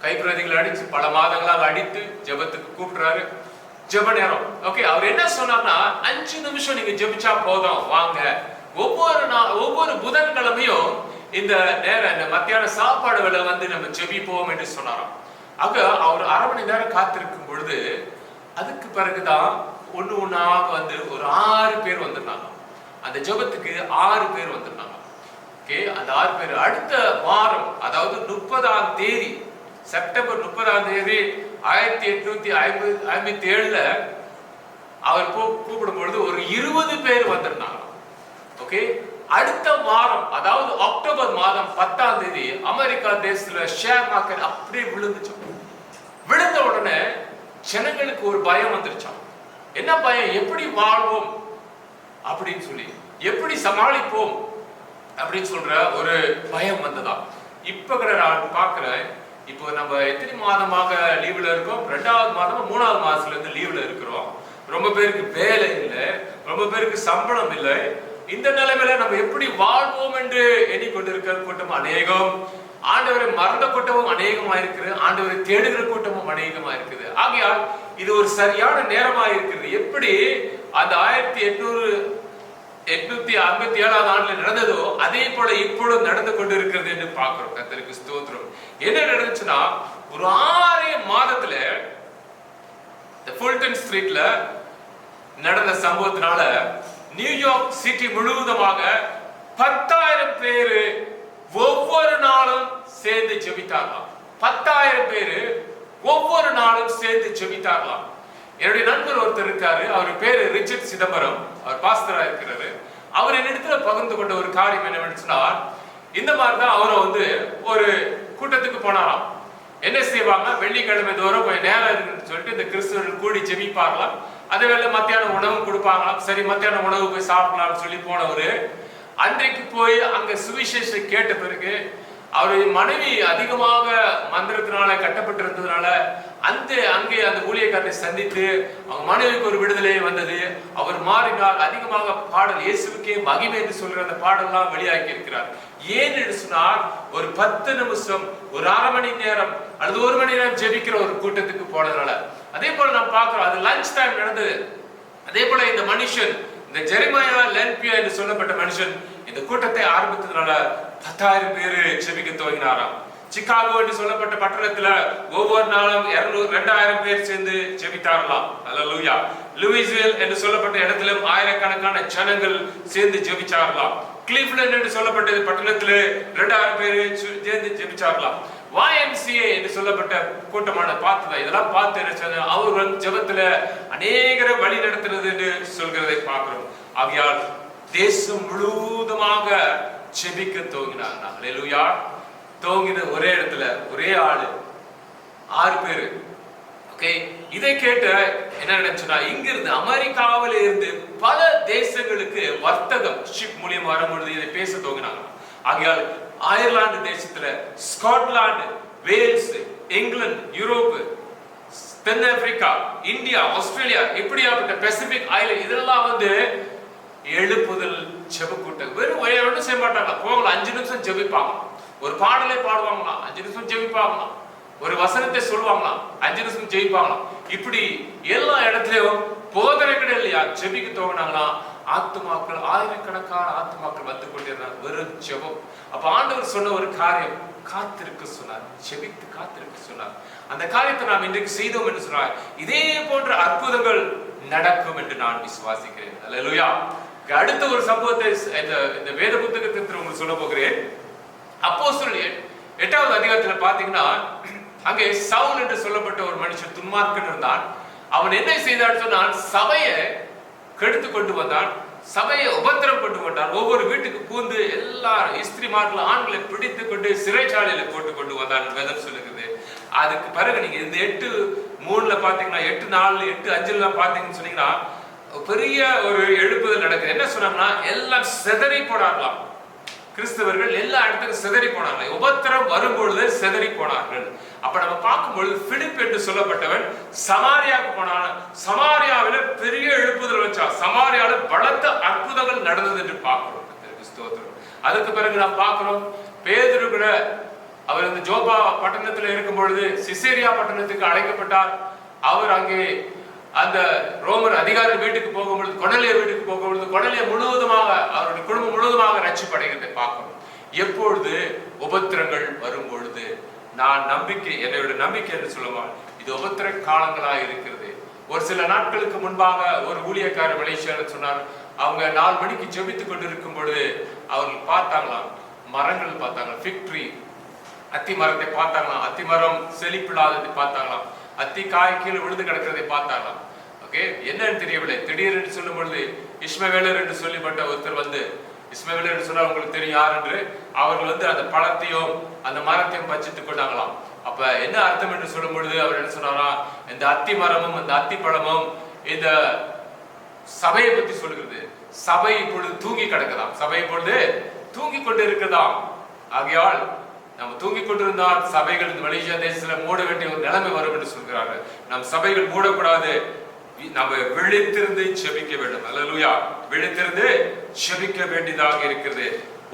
கைப்பிரதிகள் அடிச்சு பல மாதங்களாக அடித்து ஜெபத்துக்கு கூப்பிடுறாரு. ஜெப நேரம். ஓகே, அவர் என்ன சொன்னார்னா 5 நிமிஷம் நீங்க ஜெபிச்சா போதும், வாங்க. ஒவ்வொரு புதன்கிழமையும் இந்த நேரம் இந்த மத்தியான சாப்பாடு வேளை வந்து நம்ம ஜெபிப்போம் என்று சொன்னாராம். ஆக அவர் 1/2 மணி நேரம் காத்திருக்கும் பொழுது அதுக்கு பிறகுதான் ஒண்ணாக வந்து ஒரு 6 பேர் வந்திருந்தாங்க. அந்த ஜெபத்துக்கு 6 பேர் வந்திருந்தாங்க. ஓகே, அந்த 6 பேர் அடுத்த வாரம், அதாவது 30ஆம் தேதி, செப்டம்பர் 30ஆம் தேதி 1857 அவர் கூப்பிடும் பொழுது ஒரு 20 பேர் வந்திருந்தாங்க. ஓகே, அடுத்த வாரம், அதாவது அக்டோபர் மாதம் 10ஆம் தேதி அமெரிக்கா தேசத்துல ஷேர் மார்க்கெட் அப்படியே விழுந்துச்சு. விழுந்த உடனே ஜனங்களுக்கு ஒரு பயம் வந்துருச்சாம். என்ன பயம்? எப்படி வாழ்வோம் அப்படின்னு சொல்லி, எப்படி சமாளிப்போம் அப்படின்னு சொல்ற ஒரு பயம் வந்ததா. இப்ப நான் பாக்குறேன், இப்போ நம்ம எத்தனை மாதமாக லீவ்ல இருக்கோம்? 2வது மாதம் 3வது மாசத்துல இருந்து லீவ்ல இருக்கிறோம். ரொம்ப பேருக்கு வேலை இல்லை, ரொம்ப பேருக்கு சம்பளம் இல்லை. இந்த நிலைமையில நம்ம எப்படி வாழ்வோம் என்று எண்ணிக்கொண்டிருக்கிற கூட்டம் அநேகம். ஆண்டவரை மறந்த கூட்டமும் அநேகமா இருக்குது, ஆண்டவரை தேடுகிற கூட்டமும் அநேகமா இருக்குது. ஆகையால் இது ஒரு சரியான நேரமா இருக்குது. எப்படி அந்த 1857ஆம் ஆண்டுல நடந்ததோ அதே போல இப்பொழுது நடந்து கொண்டு இருக்கிறது என்று பார்க்கிறோம். கர்த்தருக்கு ஸ்தோத்திரம். என்ன நடந்துச்சுன்னா, ஒரு 6 மாதத்துல இந்த ஃபுல்டன் ஸ்ட்ரீட்ல நடந்த சம்பவத்தினால நியூயார்க் சிட்டி முழுவதுமாக 10,000 பேரு ஒவ்வொரு நாளும் சேர்ந்து ஜெபித்தார்களாம். 10,000 பேரு ஒவ்வொரு நாளும் சேர்ந்து ஜெபித்தார்களாம். என்னுடைய நண்பர் ஒருத்தர் இருக்காரு, அவர் பேரு ரிச்சர்ட் சிதம்பரம், அவர் பாஸ்டரா இருக்கிறாரு. அவர் என்னிடத்துல பகிர்ந்து கொண்ட ஒரு காரியம் என்னவென்று சொன்னால், இந்த மாதிரிதான் அவரை வந்து ஒரு கூட்டத்துக்கு போனாராம். என்ன செய்வாங்க, வெள்ளிக்கிழமை தோறும் கொஞ்சம் நேரம் இருக்குன்னு சொல்லிட்டு இந்த கிறிஸ்தவர்கள் கூடி ஜெபிப்பார்களாம். அதே வேளை மத்தியான உணவு கொடுப்பாங்களாம். சரி, மத்தியான உணவு போய் சாப்பிடலாம்னு சொல்லி போனவரு அன்றைக்கு போய் அங்க சுவிசேஷத்தை கேட்ட பிறகு அவருடைய மனைவி அதிகமாக மந்திரத்தினால கட்டப்பட்டிருந்ததுனால அங்கே அந்த ஊழியக்காரனை சந்தித்து அவங்க மனைவிக்கு ஒரு விடுதலை வந்தது. அவர் மாறினார். அதிகமாக பாடல் இயேசுவுக்கே மகிமை என்று சொல்ற அந்த பாடல்லாம் வெளியாக்கி இருக்கிறார். ஏன் என்று சொன்னால், ஒரு 10 நிமிஷம், ஒரு 1/2 மணி நேரம் அல்லது 1 மணி நேரம் ஜெபிக்கிற ஒரு கூட்டத்துக்கு போனதுனால. அதே போல நாம் பார்க்கிறோம், அது லஞ்ச் டைம் நடந்தது. அதே போல இந்த மனுஷன், இந்த ஜெரமியா லென்பியா என்று சொல்லப்பட்ட மனுஷன் இந்த கூட்டத்தை ஆரம்பித்ததுனால 10,000 பேரு ஜெபிக்க துவங்கினாராம். சிகாகோ என்று சொல்லப்பட்ட பட்டணத்துல ஒவ்வொரு நாளும் 2,000 பேர் சேர்ந்து ஜெபித்தார்களாம். அல்லேலூயா. லூயிஸ்வில் என்று சொல்லப்பட்ட இடத்திலும் ஆயிரக்கணக்கான ஜனங்கள் சேர்ந்து ஜெபிச்சார்களாம். கிளீவ்லண்ட் என்று சொல்லப்பட்ட பட்டணத்துல 2,000 பேர் சேர்ந்து ஜெபிச்சார்களாம். YMCA என்று சொல்லப்பட்ட கூட்டமான பார்த்ததா, இதெல்லாம் பார்த்து அவர்கள் ஜெபத்துல அநேகரை வழி நடத்துறது என்று சொல்கிறதை பார்க்கிறோம். ஆகையால் தேசம் முழுவதுமாக ஜெபிக்க துவங்கினாங்க. அல்லேலூயா. துவங்கின ஒரே இடத்துல ஒரே ஆளு 6 பேரு. ஓகே, இதை கேட்ட என்ன நினைச்சுன்னா, இங்கிருந்து அமெரிக்காவில இருந்து பல தேசங்களுக்கு வர்த்தகம் ஷிப் மூலியம் வரும்பொழுது இதை பேச துவங்கினாங்க. ஆகையால் அயர்லாந்து தேசத்துல, ஸ்காட்லாந்து, வேல்ஸ், இங்கிலாந்து, யூரோப்பு, தென் ஆப்பிரிக்கா, இந்தியா, ஆஸ்திரேலியா, இப்படியாப்பட்ட பசிபிக் ஐலண்ட் இதெல்லாம் வந்து எழுப்புதல் ஜெப கூட்டம். வெறும் ஒன்றும் செய்ய மாட்டாங்க. போகலாம், 5 நிமிஷம் ஜெபிப்பாங்க. ஒரு பாடலை பாடுவாங்களாம், 5 நிமிஷம் ஜெபிப்பாங்களாம். ஒரு வசனத்தை சொல்லுவாங்களாம், 5 நிமிஷம் ஜெபிப்பாங்களாம். இப்படி எல்லா இடத்துலயும் போதனை கிடையாது இல்லையா, ஜெபிக்க துவங்கினாங்களாம். ஆத்துமாக்கள், ஆயிரக்கணக்கான ஆத்துமாக்கள் வந்து கொண்டிருந்தாங்க. வெறும் ஜெபம். அப்ப ஆண்டவர் சொன்ன ஒரு காரியம், காத்திருக்க சொன்னார், ஜெபித்து காத்திருக்க சொன்னார். அந்த காரியத்தை நாம் இன்றைக்கு செய்தோம் என்று சொன்னார், இதே போன்ற அற்புதங்கள் நடக்கும் என்று நான் விசுவாசிக்கிறேன். அல்லேலூயா. அடுத்த ஒரு சம்பவத்தை இந்த வேத புத்தகத்தில் உங்களுக்கு சொல்ல போகிறேன். அப்போஸ்தலர் 8வது அதிகாரத்துல பாத்தீங்கன்னா, அங்கே சவுல் என்று சொல்லப்பட்ட ஒரு மனுஷன் துன்மார்க்கன் இருந்தான். அவன் என்ன செய்தான் சொன்னால், சபையை கெடுத்து கொண்டு வந்தான், சபையை உபத்திரம் கொண்டு வந்தான். ஒவ்வொரு வீட்டுக்கு பூந்து எல்லா ஸ்திரீமார்கள் ஆண்களை பிடித்து கொண்டு சிறைச்சாலையில போட்டு கொண்டு வந்தான் வேதம் சொல்லுகிறது. அதுக்கு பிறகு நீங்க இந்த 8:3 பாத்தீங்கன்னா, 8:4, 8:5 பாத்தீங்கன்னு சொன்னீங்கன்னா பெரிய ஒரு எழுப்புதல் நடக்குது. என்ன சொன்னாங்கன்னா, எல்லாம் சிதறி போடாங்களாம். கிறிஸ்தவர்கள் எல்லா இடத்துக்கும் சிதறி போனார்கள். உபத்திரம் வரும்பொழுது சிதறி போனார்கள். அப்ப நம்ம பார்க்கும்பொழுது பிலிப் என்று சொல்லப்பட்டவன் சமாரியாவுக்கு போனான். சமாரியாவில பெரிய எழுப்புதல் வச்சா. சமாரியாவில பலத்த அற்புதங்கள் நடந்தது என்று பார்க்கிறோம். அதுக்கு பிறகு நாம் பார்க்கிறோம் பேதுரு கூட அவர் இந்த ஜோப்பா பட்டணத்தில் இருக்கும் பொழுது சிசேரியா பட்டணத்துக்கு அழைக்கப்பட்டார். அவர் அங்கே அந்த ரோமர் அதிகாரி வீட்டுக்கு போகும்பொழுது, கொர்நேலிய வீட்டுக்கு போகும்பொழுது, கொர்நேலிய முழுவதுமாக அவருடைய குடும்பம் முழுவதுமாக ரட்சிப்படைகிறதை பார்க்கணும். எப்பொழுது உபத்திரங்கள் வரும் பொழுது நான் நம்பிக்கை, என்னோட நம்பிக்கை என்று சொல்லுவாள், இது உபத்திர காலங்களாக இருக்கிறது. ஒரு சில நாட்களுக்கு முன்பாக ஒரு ஊழியக்காரர் மலேசியாவில் சொன்னார், அவங்க 4 மணிக்கு ஜெபித்துக் கொண்டிருக்கும் பொழுது அவர்கள் பார்த்தாங்களாம், மரங்கள் பார்த்தாங்க, ஃபிக் ட்ரீ, அத்தி மரத்தை பார்த்தாங்களாம், அத்தி மரம் செழிப்பில்லாததை பார்த்தாங்களாம், அத்தி காய் கீழே விழுந்து கிடக்கிறதை பார்த்தாங்களாம். ஓகே, என்னன்னு தெரியவில்லை. திடீரென்று சொல்லும் பொழுது இஸ்மவேலர் என்று சொல்லிப்பட்ட ஒருத்தர் வந்து, இஸ்மவேலர் என்று சொன்னால் உங்களுக்கு தெரியும் யார் என்று, அவர்கள் வந்து அந்த பழத்தையும் அந்த மரத்தையும் பச்சித்துக் கொண்டாங்களாம். அப்ப என்ன அர்த்தம் என்று சொல்லும் பொழுது அவர் என்ன சொன்னாரா, இந்த அத்தி மரமும் இந்த அத்தி பழமும் இந்த சபையை பத்தி சொல்கிறது. சபை இப்பொழுது தூங்கி கிடக்குதாம், சபை இப்பொழுது தூங்கி கொண்டு இருக்குதாம். ஆகையால் நம்ம தூங்கி கொண்டிருந்தால் சபைகள் இந்த மலேசியா தேசத்துல மூட வேண்டிய ஒரு நிலைமை வரும் என்று சொல்கிறார்கள். நம் சபைகள் மூடக்கூடாது, நம்ம விழித்திருந்து செபிக்க வேண்டும். அல்லேலூயா, விழித்திருந்து செபிக்க வேண்டியதாக இருக்கிறது.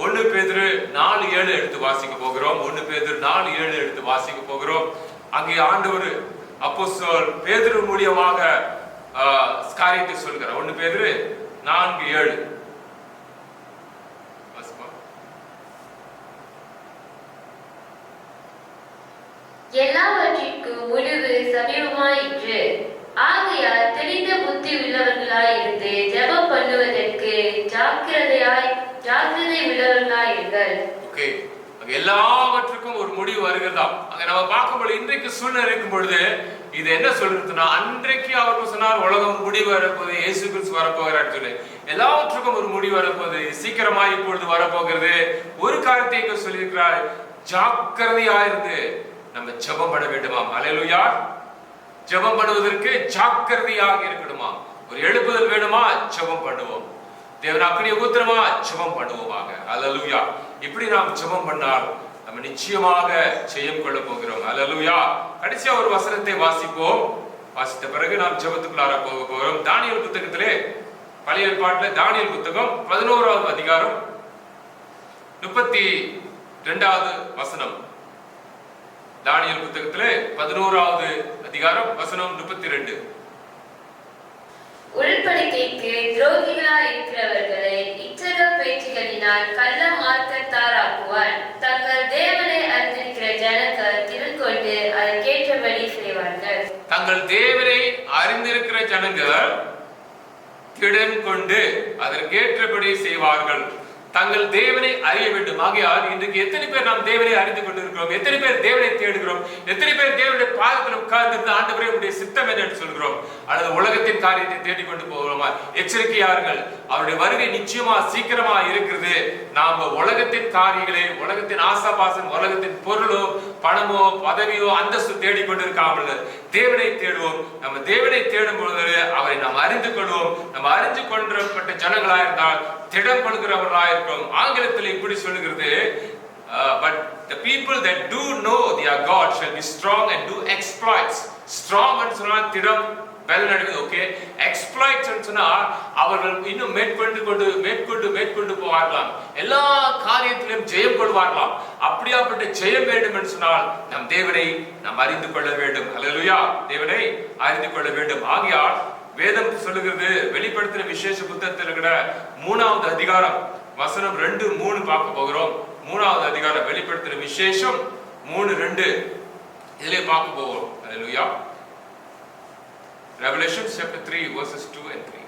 1 பேதுரு 4:7 எடுத்து வாசிக்க போகிறோம். 1 பேதுரு 4:7 எடுத்து வாசிக்க போகிறோம். அங்கே ஆண்டவர் அப்போஸ்தலர் பேதுரு மூலமாக காரியத்தை சொல்கிறார். 1 பேதுரு 4:7 எல்லாவற்றிற்கும் முடிவு சமீபமாயிற்று. ஆகையால் தெளிந்த புத்தி உள்ளவர்களாயிருந்து ஜெபம் பண்ணுவதற்கு ஜாக்கிரதை உள்ளவர்களாயிருங்கள். ஓகே, எல்லாவற்றுக்கும் ஒரு முடிவு வருகிறதா. அங்க நம்ம பார்க்கும்போது இன்றைக்கு சூழ்நிலை இருக்கும் பொழுது இது என்ன சொல்றதுன்னா, அன்றைக்கு அவர்கள் சொன்னார் உலகம் முடிவு வரப்போகுது, இயேசு கிறிஸ்து வரப்போகிறார் சொல்லி. எல்லாவற்றுக்கும் ஒரு முடிவு வரப்போகுது, சீக்கிரமா இப்பொழுது வரப்போகிறது. ஒரு காரியத்தை இங்க சொல்லியிருக்கிறார், ஜாக்கிரதையாயிருந்து நம்ம ஜெபம் பண்ண வேண்டுமா. அல்லேலூயா, ஜெபம் பண்ணுவதற்கு ஜாக்கிரதையாக இருக்கணுமா. ஒரு எழுப்புதல் வேணுமா, ஜெபம் பண்ணுவோம். தேவன் அக்னியை ஊத்துறமா, ஜெபம் பண்ணுவோமாக. அல்லேலூயா, இப்படி நாம் ஜெபம் பண்ணால் நம்ம நிச்சயமாக ஜெயம் கொள்ள போகிறோம். அல்லேலூயா. கடைசியா ஒரு வசனத்தை வாசிப்போம். வாசித்த பிறகு நாம் ஜெபத்துக்குள்ளார போக போகிறோம். தானியேல் புத்தகத்திலே, பழைய ஏற்பாட்டிலே தானியேல் புத்தகம் 11வது அதிகாரம் 32வது வசனம். தானியேல் புத்தகத்திலே 11வது அதிகாரம் வசனம் 32. உடன்படிக்கைக்கு துரோகிகளாய் இருக்கிறவர்களை இச்சக பேச்சுகளினால் கள்ள மார்க்கத்தாராக்குவான். தங்கள் தேவனை அறிந்திருக்கிற ஜனங்கள் திறன் கொண்டு அதற்கேற்றபடி செய்வார்கள். தங்கள் தேவனை அறிந்திருக்கிற ஜனங்கள் திடன் கொண்டு அதற்கேற்றபடி செய்வார்கள். தங்கள் தேவனை அறிய வேண்டும். ஆகையால் இன்றைக்கு எத்தனை பேர் நாம் தேவனை அறிந்து கொண்டிருக்கிறோம்? எத்தனை பேர் தேவனை தேடுகிறோம்? எத்தனை பேர் தேவனுடைய பாதத்தில் உட்கார்ந்து ஆண்டவரே உடைய சித்தம் என்று சொல்கிறோம்? அல்லது உலகத்தின் காரியத்தை தேடிக்கொண்டு போகிறோமா? எச்சரிக்கையார்கள், அவருடைய வருகை நிச்சயமா சீக்கிரமா இருக்கிறது. நாம உலகத்தின் காரியங்களை, உலகத்தின் ஆசாபாசம், உலகத்தின் பொருளோ பணமோ பதவியோ அந்தஸ்து தேடிக்கொண்டிருக்காமல் தேவனை தேடுவோம். நம்ம தேவனை தேடும் பொழுது அவரை நாம் அறிந்து கொள்வோம். நம்ம அறிந்து கொள்ளப்பட்ட ஜனங்களா இருந்தால் திடம் கொள்கிறவர்களா இருக்கிறோம். ஆங்கிலத்தில் இப்படி சொல்லுகிறது, but the people that do know their God shall be strong and do exploits. Strong ன்னு சொன்னா திடம் பலன் அடைவது. ஓகே, எக்ஸ்ப்ளாய்ட்ஸ் ன்னு சொன்னா அவர்கள் இன்னும் மேற்கொண்டு போவார்களாம். எல்லா காரியத்திலும் ஜெயம் கொள்வார்களாம். அப்படியாப்பட்ட ஜெயம் வேண்டும் என்று சொன்னால் நம் தேவனை நாம் அறிந்து கொள்ள வேண்டும். அல்லேலூயா, தேவனை அறிந்து கொள்ள வேண்டும். ஆகையால் வேதம் சொல்லுகிறது, வெளிப்படுத்தின விசேஷ புத்தகத்தில் இருக்கிற 3வது அதிகாரம் வசனம் 2-3 பார்க்க போகிறோம். 3வது அதிகாரம் வெளிப்படுத்தின விசேஷம் 3:2 இதிலே பார்க்க போகிறோம். அல்லேலூயா. Revelation chapter 3 verses 2 and 3.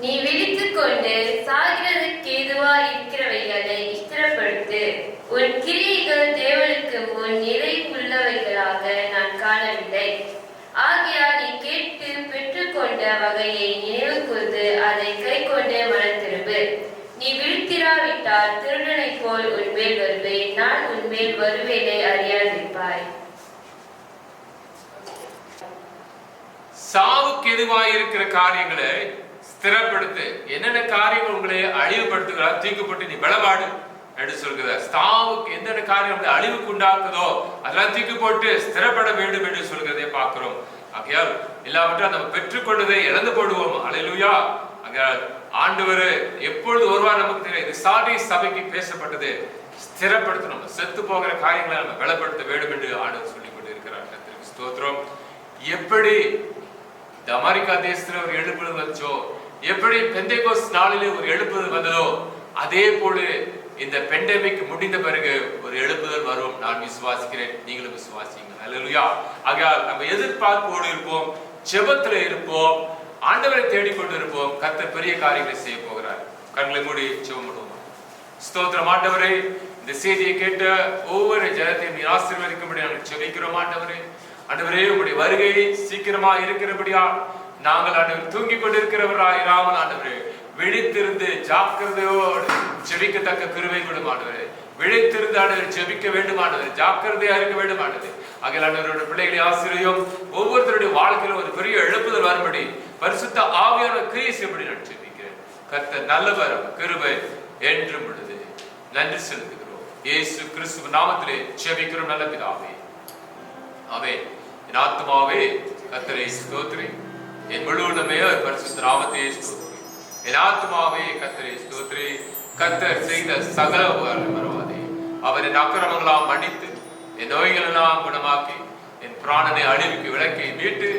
நீ விழித்துக் கொண்டு சாகிறதற்கு ஏதுவாய் இருக்கிறவைகளை ஸ்திரப்படுத்து. உன் கிரியைகள் தேவனுக்கு முன் நிறைவுள்ளவைகளாக நான் காணவில்லை. ஆகையால் நீ கேட்டு பெற்றுக்கொண்ட வகையை நினைவு கூர்ந்து அதை கை கொண்டு மனம் திரும்பு. நீ விழித்திராவிட்டால் திருடனை போல் உன்மேல் வருவேன். நான் உன்மேல் வருவேனை அறியாதிருப்பாய். சாவுக்கு எதுவாய் இருக்கிற காரியங்களை ஸ்திரப்படுத்து. என்னென்ன காரியங்கள் உங்களை அழிவுபடுத்துகிறா தூக்கப்பட்டு நீ பலவாடு என்று சொல்கிறார். ஸ்தாவுக்கு எந்தெந்த காரியம் நம்மளை அழிவுக்கு உண்டாக்குதோ அதெல்லாம் தூக்கி போட்டு ஸ்திரப்பட வேண்டும் என்று சொல்கிறதை பார்க்கிறோம். ஆகையால் எல்லாவற்றையும் நம்ம பெற்றுக்கொண்டதை இழந்து போடுவோம். அல்லேலூயா. ஆகையால் ஆண்டவர் எப்பொழுது வருவார் நமக்கு தெரியும். இது சாடி சபைக்கு பேசப்பட்டது. ஸ்திரப்படுத்தணும். செத்து போகிற காரியங்களை நம்ம பலப்படுத்த வேண்டும் என்று ஆண்டவர் சொல்லிக் கொண்டு இருக்கிறார். கர்த்தருக்கு ஸ்தோத்திரம். எப்படி இந்த அமெரிக்கா தேசத்துல ஒரு எழுப்புதல் வந்துச்சோ, எப்படி பெந்தேகோஸ்து நாளிலே ஒரு எழுப்புதல் வந்ததோ, அதே போல இந்த பெண்டமிக் முடிந்த பிறகு ஒரு எழுப்புதல் வரும். நான் விசுவாசிக்கிறேன், நீங்களும் விசுவாசிங்க. அல்லேலூயா. ஆகையால் நம்ம எதிர்பார்ப்போடு இருப்போம், ஜெபத்துல இருப்போம், ஆண்டவரை தேடிக்கொண்டு இருப்போம். கர்த்தர் பெரிய காரியங்களை செய்ய போகிறார். கண்களை மூடி ஜெபம் பண்ணுவோம். ஸ்தோத்திரம் ஆண்டவரே, இந்த செய்தியை கேட்ட ஒவ்வொரு ஜனத்தையும் நீ ஆசீர்வதிக்கும்படி நாங்கள் ஜெபிக்கிறோம். ஆண்டவரே உங்களுடைய வருகை சீக்கிரமா இருக்கிறபடியா நாங்கள் ஆண்டவர் தூங்கிக் கொண்டிருக்கிறவராய் இராமல் ஆண்டவரே விழித்திருந்து ஜாக்கிரதையோடு ஜெபிக்கத்தக்க கிருபை கொடுக்கும் ஆண்டவரே. விழித்திருந்து ஆண்டவர் ஜெபிக்க வேண்டும் ஆண்டவர், ஜாக்கிரதையா இருக்க வேண்டும் ஆண்டவர். ஆகையால் ஆண்டவருடைய பிள்ளைகளை ஆசீர்வதியும். ஒவ்வொருத்தருடைய வாழ்க்கையிலும் ஒரு பெரிய எழுப்புதல் வரும்படி பரிசுத்த ஆவியானவர் கிரியை செய்யும்படி நான் ஜெபிக்கிறேன். கர்த்தர் நல்லவர், கிருபை என்றும் உள்ளது. நன்றி செலுத்துகிறோம். இயேசு கிறிஸ்துவின் நாமத்திலே ஜெபிக்கிறோம் நல்ல பிதாவே, ஆமென். என் ஆத்துமாவே கர்த்தரை ஸ்தோத்திரி, என் முழு உள்ளமே பரிசுத்த நாமத்தை ஸ்தோத்திரி. என் ஆத்துமாவே கர்த்தரை ஸ்தோத்திரி. கர்த்தர் செய்த சகல உபகாரங்களை மறவாதே. அவர் என் அக்கிரமங்களாம் மன்னித்து என் நோய்களெல்லாம் குணமாக்கி என் பிராணனை அழிவுக்கு விலக்கி மீட்டு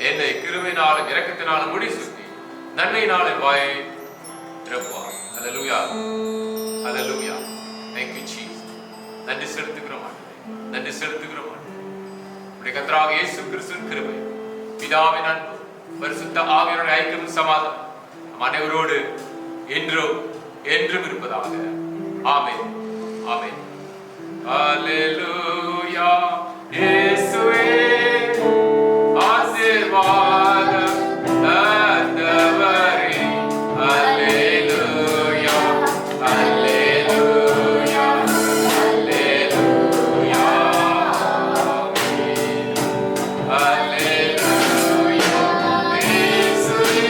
என்னை கிருபையினாலும் இரக்கத்தினாலும் முடி சுற்றி நன்மையினால் என் வாயை திறப்பார். அல்லேலூயா, அல்லேலூயா. Thank you Jesus. நன்றி செலுத்துகிறோம் ஆண்டவரே, நன்றி செலுத்துகிறோம் ஆண்டவரே. உம்முடைய கர்த்தராகிய இயேசு கிறிஸ்துவின் கிருபை, பிதாவின் அன்பு, பரிசுத்த ஆவியானவரின் ஐக்கியமும் சமாதானம் நம் அனைவரோடு என்றும் என்றும் இருப்பதாக. ஆமென், ஆமென். அல்லேலூயா. இயேசுவே ஆசீர்வாதம் தந்தவரே. அல்லேலூயா, அல்லேலூயா, அல்லேலூயா, அல்லேலூயா. இயேசுவே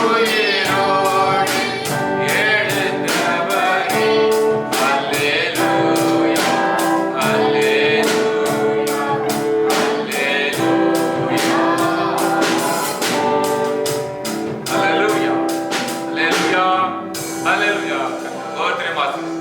உயிரோடு எழுந்தவரே. அல்லேலூயா, அல்லேலூயா, அல்லேலூயா, அல்லேலூயா, அல்லேலூயா, அல்லேலூயா. கர்த்தரை மாத்திரம்